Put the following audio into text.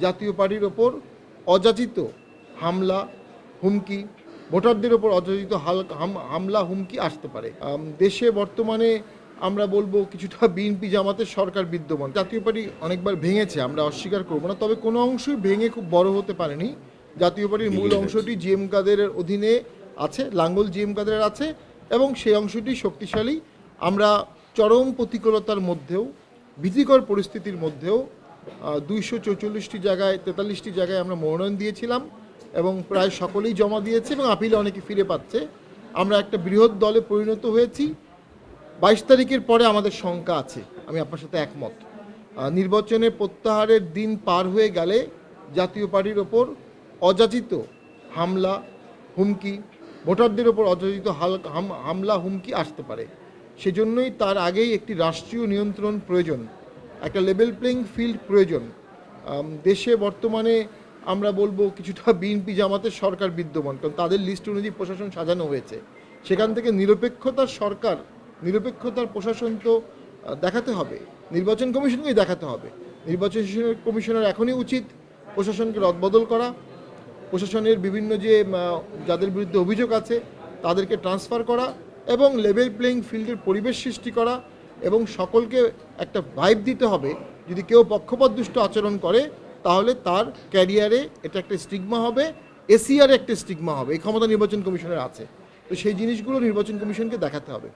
জাতীয় পার্টির ওপর অযাচিত হামলা হুমকি, ভোটারদের ওপর অযাচিত হামলা হুমকি আসতে পারে। দেশে বর্তমানে আমরা বলবো কিছুটা বিএনপি জামাতের সরকার বিদ্যমান। জাতীয় পার্টি অনেকবার ভেঙেছে, আমরা অস্বীকার করবো না, তবে কোনো অংশই ভেঙে খুব বড় হতে পারেনি। জাতীয় পার্টির মূল অংশটি জিএম কাদেরের অধীনে আছে, লাঙ্গল জিএম কাদেরের আছে, এবং সেই অংশটি শক্তিশালী। আমরা চরম প্রতিকূলতার মধ্যেও, ভীতিকর পরিস্থিতির মধ্যেও 244টি জায়গায় 43টি জায়গায় আমরা মনোনয়ন দিয়েছিলাম এবং প্রায় সকলেই জমা দিয়েছে এবং আপিলে অনেকে ফিরে পাচ্ছে। আমরা একটা বৃহৎ দলে পরিণত হয়েছি। 22 তারিখের পরে আমাদের শঙ্কা আছে, আমি আপনার সাথে একমত। নির্বাচনে প্রত্যাহারের দিন পার হয়ে গেলে জাতীয় পার্টির ওপর অযাচিত হামলা হুমকি, ভোটারদের ওপর অযাচিত হামলা হুমকি আসতে পারে। সেজন্যই তার আগেই একটি রাষ্ট্রীয় নিয়ন্ত্রণ প্রয়োজন, একটা লেভেল প্লেইং ফিল্ড প্রয়োজন। দেশে বর্তমানে আমরা বলবো কিছুটা বিএনপি জামাতের সরকার বিদ্যমান, কারণ তাদের লিস্ট অনুযায়ী প্রশাসন সাজানো হয়েছে। সেখান থেকে নিরপেক্ষতার সরকার, নিরপেক্ষতার প্রশাসন তো দেখাতে হবে, নির্বাচন কমিশনকেই দেখাতে হবে। নির্বাচন কমিশনের এখনই উচিত প্রশাসনকে রদবদল করা, প্রশাসনের বিভিন্ন যাদের বিরুদ্ধে অভিযোগ আছে তাদেরকে ট্রান্সফার করা এবং লেভেল প্লেইং ফিল্ডের পরিবেশ সৃষ্টি করা, এবং সকলকে একটা ভাইব দিতে হবে যদি কেউ পক্ষপাতদুষ্ট আচরণ করে তাহলে তার ক্যারিয়ারে এটা একটা স্টিগমা হবে, এসিআরে একটা স্টিগমা হবে। এই ক্ষমতা নির্বাচন কমিশনের আছে, তো সেই জিনিসগুলো নির্বাচন কমিশনকে দেখাতে হবে।